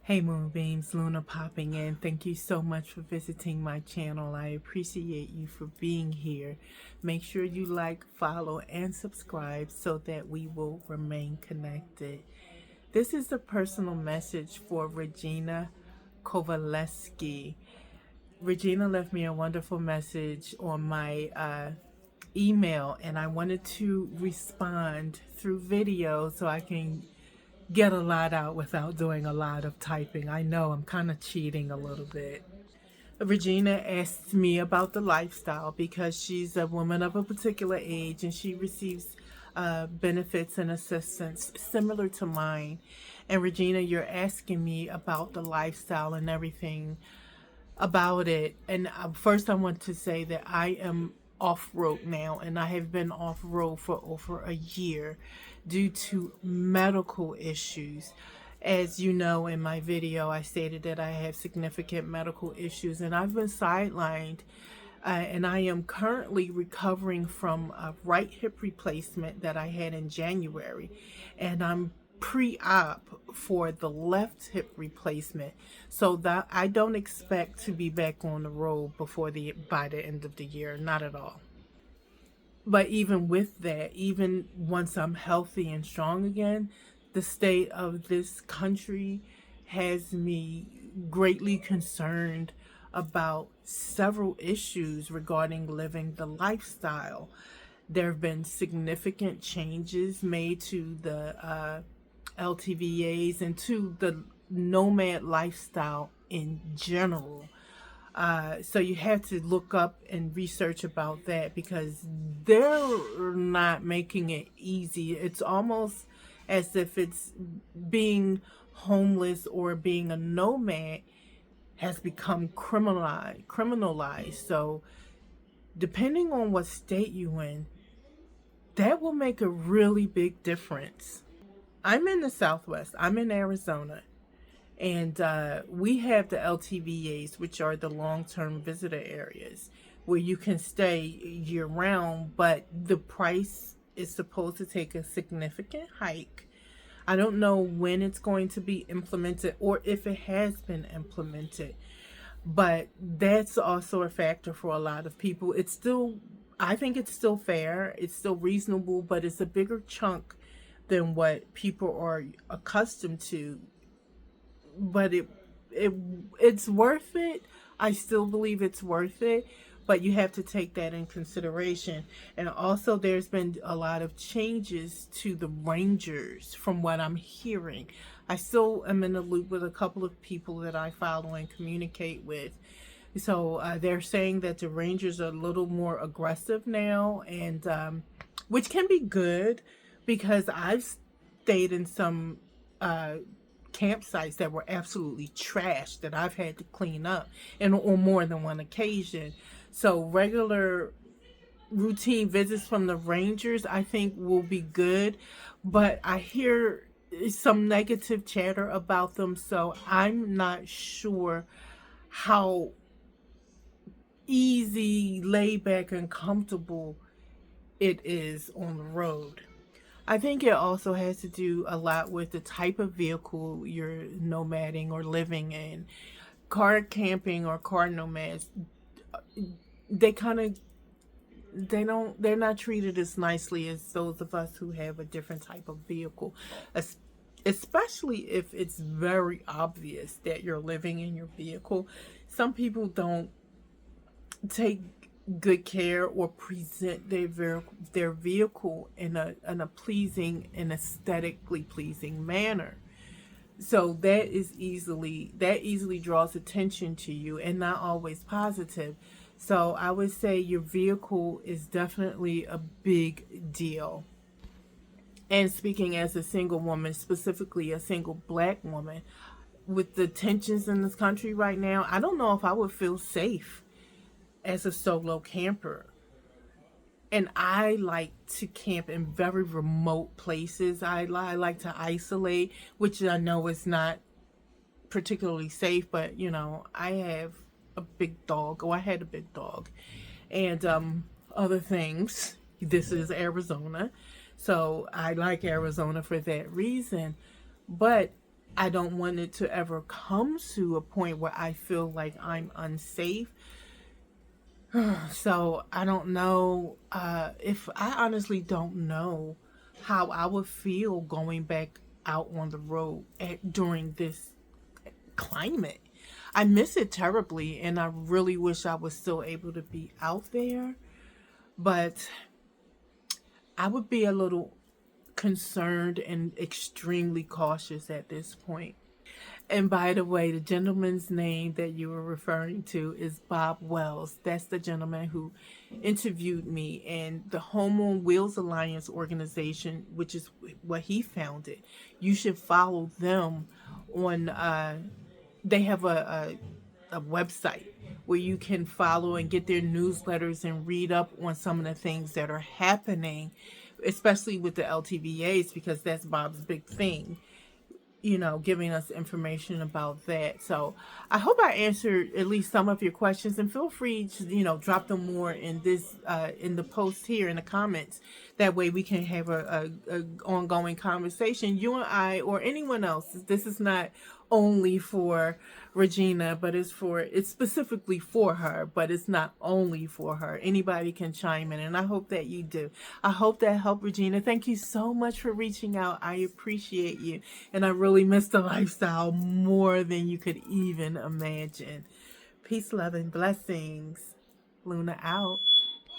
Hey Moonbeams, Luna popping in. Thank you so much for visiting my channel. I appreciate you for being here. Make sure you like, follow, and subscribe so that we will remain connected. This is a personal message for Regina Kovaleski. Regina left me a wonderful message on my email, and I wanted to respond through video so I can get a lot out without doing a lot of typing. I know I'm kind of cheating a little bit. Regina asked me about the lifestyle because she's a woman of a particular age and she receives benefits and assistance similar to mine. And Regina, you're asking me about the lifestyle and everything about it. And first, I want to say that I am off road now, and I have been off road for over a year due to medical issues. As you know, in my video, I stated that I have significant medical issues, and I've been sidelined. And I am currently recovering from a right hip replacement that I had in January, and I'm pre-op for the left hip replacement, so that I don't expect to be back on the road by the end of the year, not at all. But even with that, even once I'm healthy and strong again, the state of this country has me greatly concerned about several issues regarding living the lifestyle. There have been significant changes made to the LTVAs and to the nomad lifestyle in general. So you have to look up and research about that because they're not making it easy. It's almost as if it's being homeless or being a nomad has become criminalized. So depending on what state you're in, that will make a really big difference. I'm in the Southwest. I'm in Arizona. And we have the LTVAs, which are the long-term visitor areas, where you can stay year-round, but the price is supposed to take a significant hike. I don't know when it's going to be implemented or if it has been implemented, but that's also a factor for a lot of people. I think it's still fair, it's still reasonable, but it's a bigger chunk than what people are accustomed to. But it's worth it. I still believe it's worth it, but you have to take that in consideration. And also, there's been a lot of changes to the rangers from what I'm hearing. I still am in the loop with a couple of people that I follow and communicate with. So they're saying that the rangers are a little more aggressive now, and which can be good because I've stayed in some campsites that were absolutely trashed that I've had to clean up, and on more than one occasion. So regular routine visits from the rangers I think will be good, but I hear some negative chatter about them, so I'm not sure how easy, laid back, and comfortable it is on the road. I think it also has to do a lot with the type of vehicle you're nomading or living in. Car camping or car nomads, they kind of they're not treated as nicely as those of us who have a different type of vehicle, especially if it's very obvious that you're living in your vehicle. Some people don't take good care or present their vehicle in a pleasing and aesthetically pleasing manner. So that easily draws attention to you and not always positive. So I would say your vehicle is definitely a big deal. And speaking as a single woman, specifically a single black woman, with the tensions in this country right now, I don't know if I would feel safe as a solo camper. And I like to camp in very remote places. I like to isolate, which I know is not particularly safe, but I have a big dog, or I had a big dog, and other things. This is Arizona, so I like Arizona for that reason. But I don't want it to ever come to a point where I feel like I'm unsafe. So I don't know, if I honestly don't know how I would feel going back out on the road during this climate. I miss it terribly, and I really wish I was still able to be out there. But I would be a little concerned and extremely cautious at this point. And by the way, the gentleman's name that you were referring to is Bob Wells. That's the gentleman who interviewed me, and the Home on Wheels Alliance organization, which is what he founded. You should follow them on. They have a website where you can follow and get their newsletters and read up on some of the things that are happening, especially with the LTVAs, because that's Bob's big thing, giving us information about that. So I hope I answered at least some of your questions, and feel free to, drop them more in this, in the post here in the comments. That way we can have a ongoing conversation, you and I, or anyone else. This is not only for Regina, but it's specifically for her, but it's not only for her. Anybody can chime in, and I hope that you do. I hope that helped, Regina. Thank you so much for reaching out. I appreciate you, and I really miss the lifestyle more than you could even imagine. Peace, love, and blessings. Luna out.